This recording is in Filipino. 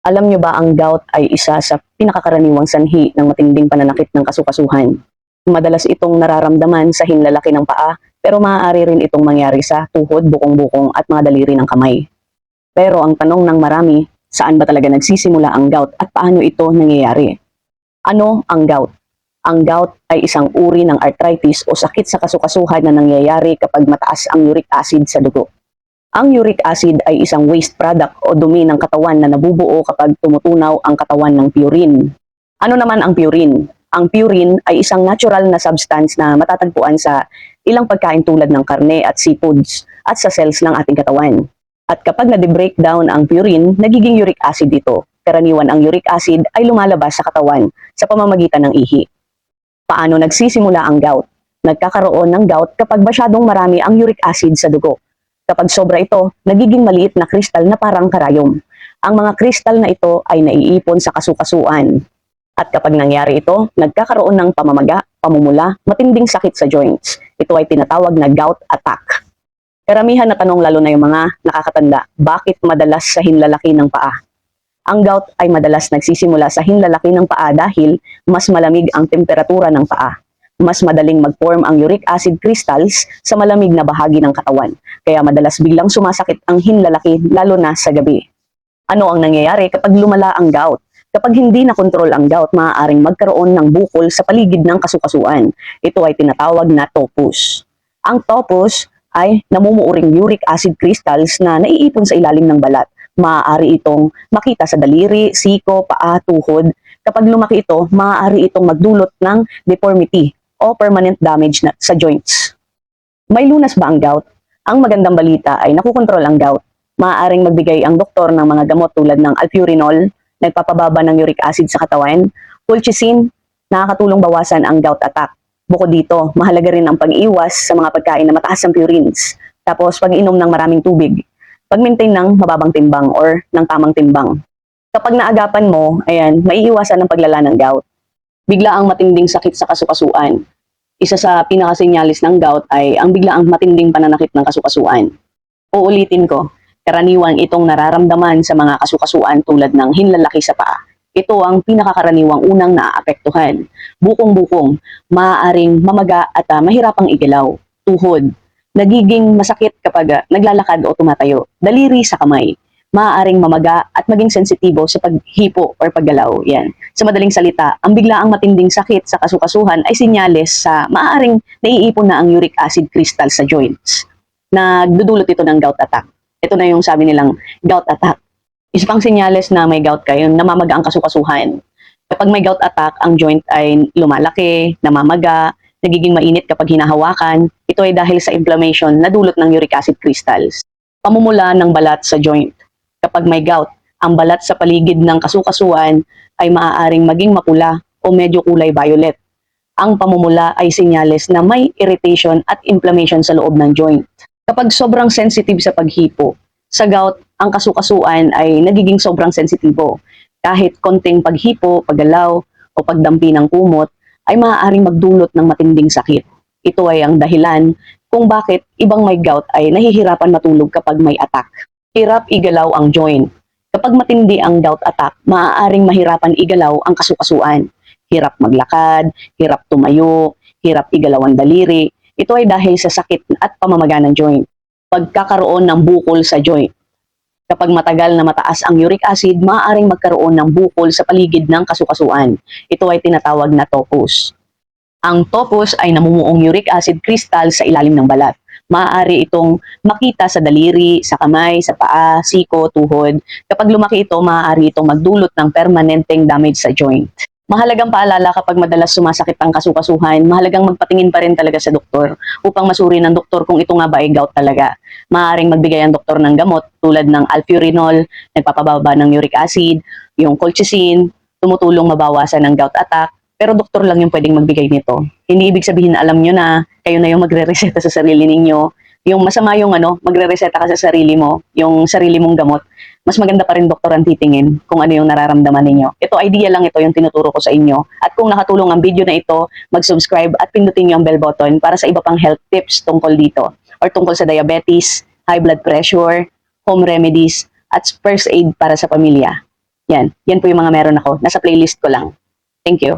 Alam niyo ba ang gout ay isa sa pinakakaraniwang sanhi ng matinding pananakit ng kasukasuhan. Madalas itong nararamdaman sa hinlalaki ng paa, pero maaari rin itong mangyari sa tuhod, bukong-bukong at mga daliri ng kamay. Pero ang tanong ng marami, saan ba talaga nagsisimula ang gout at paano ito nangyayari? Ano ang gout? Ang gout ay isang uri ng arthritis o sakit sa kasukasuhan na nangyayari kapag mataas ang uric acid sa dugo. Ang uric acid ay isang waste product o dumi ng katawan na nabubuo kapag tumutunaw ang katawan ng purine. Ano naman ang purine? Ang purine ay isang natural na substance na matatagpuan sa ilang pagkain tulad ng karne at seafoods at sa cells ng ating katawan. At kapag na-breakdown ang purine, nagiging uric acid ito. Karaniwan ang uric acid ay lumalabas sa katawan sa pamamagitan ng ihi. Paano nagsisimula ang gout? Nagkakaroon ng gout kapag masyadong marami ang uric acid sa dugo. Kapag sobra ito, nagiging maliit na kristal na parang karayom. Ang mga kristal na ito ay naiipon sa kasukasuan. At kapag nangyari ito, nagkakaroon ng pamamaga, pamumula, matinding sakit sa joints. Ito ay tinatawag na gout attack. Karamihan na tanong lalo na yung mga nakakatanda, bakit madalas sa hinlalaki ng paa? Ang gout ay madalas nagsisimula sa hinlalaki ng paa dahil mas malamig ang temperatura ng paa. Mas madaling mag-form ang uric acid crystals sa malamig na bahagi ng katawan. Kaya madalas biglang sumasakit ang hinlalaki lalo na sa gabi. Ano ang nangyayari kapag lumala ang gout? Kapag hindi na kontrol ang gout, maaaring magkaroon ng bukol sa paligid ng kasukasuan. Ito ay tinatawag na topus. Ang topus ay namumuuring uric acid crystals na naiipon sa ilalim ng balat. Maaari itong makita sa daliri, siko, paa, tuhod. Kapag lumaki ito, maaari itong magdulot ng deformity o permanent damage sa joints. May lunas ba ang gout? Ang magandang balita ay nakukontrol ang gout. Maaaring magbigay ang doktor ng mga gamot tulad ng alpurinol, nagpapababa ng uric acid sa katawan, colchicine, nakakatulong bawasan ang gout attack. Bukod dito, mahalaga rin ang pag-iwas sa mga pagkain na mataas ang purines, tapos pag-inom ng maraming tubig, pag-maintain ng mababang timbang or ng tamang timbang. Kapag naagapan mo, maiiwasan ang paglala ng gout. Bigla ang matinding sakit sa kasukasuan. Isa sa pinakasinyalis ng gout ay ang biglaang matinding pananakit ng kasukasuan. Uulitin ko, karaniwan itong nararamdaman sa mga kasukasuan tulad ng hinlalaki sa paa. Ito ang pinakakaraniwang unang naaapektuhan. Bukong-bukong, maaaring mamaga at mahirapang igalaw. Tuhod, nagiging masakit kapag naglalakad o tumatayo. Daliri sa kamay, maaaring mamaga at maging sensitibo sa paghipo or paggalaw. Yan. Sa madaling salita, ang biglaang matinding sakit sa kasukasuhan ay sinyales sa maaaring naiipon na ang uric acid crystal sa joints. Nagdudulot ito ng gout attack. Ito na yung sabi nilang gout attack. Isa pang sinyales na may gout kayo, namamaga ang kasukasuhan. Kapag may gout attack, ang joint ay lumalaki, namamaga, nagiging mainit kapag hinahawakan. Ito ay dahil sa inflammation na dulot ng uric acid crystals. Pamumula ng balat sa joint. Kapag may gout, ang balat sa paligid ng kasukasuan ay maaaring maging mapula o medyo kulay violet. Ang pamumula ay senyales na may irritation at inflammation sa loob ng joint. Kapag sobrang sensitive sa paghipo, sa gout, ang kasukasuan ay nagiging sobrang sensitibo. Kahit konting paghipo, paggalaw o pagdampi ng kumot ay maaaring magdulot ng matinding sakit. Ito ay ang dahilan kung bakit ibang may gout ay nahihirapan matulog kapag may attack. Hirap igalaw ang joint. Kapag matindi ang gout attack, maaaring mahirapan igalaw ang kasukasuan. Hirap maglakad, hirap tumayo, hirap igalaw ang daliri. Ito ay dahil sa sakit at pamamaga ng joint. Pagkakaroon ng bukol sa joint. Kapag matagal na mataas ang uric acid, maaaring magkaroon ng bukol sa paligid ng kasukasuan. Ito ay tinatawag na topus. Ang topus ay namumuong uric acid crystal sa ilalim ng balat. Maaari itong makita sa daliri, sa kamay, sa paa, siko, tuhod. Kapag lumaki ito, maaari itong magdulot ng permanenteng damage sa joint. Mahalagang paalala kapag madalas sumasakit ang kasukasuhan, mahalagang magpatingin pa rin talaga sa doktor upang masuri ng doktor kung ito nga ba ay gout talaga. Maaaring magbigay ang doktor ng gamot tulad ng alpurinol, nagpapababa ng uric acid, yung colchicine, tumutulong mabawasan ng gout attack, pero doktor lang yung pwedeng magbigay nito. Hindi ibig sabihin na alam nyo na kayo na yung magre-reseta sa sarili ninyo. Yung masama yung magre-reseta ka sa sarili mo, yung sarili mong gamot. Mas maganda pa rin doktor ang titingin kung ano yung nararamdaman ninyo. Ito, idea lang ito yung tinuturo ko sa inyo. At kung nakatulong ang video na ito, mag-subscribe at pindutin nyo ang bell button para sa iba pang health tips tungkol dito or tungkol sa diabetes, high blood pressure, home remedies, at first aid para sa pamilya. Yan po yung mga meron ako. Nasa playlist ko lang. Thank you.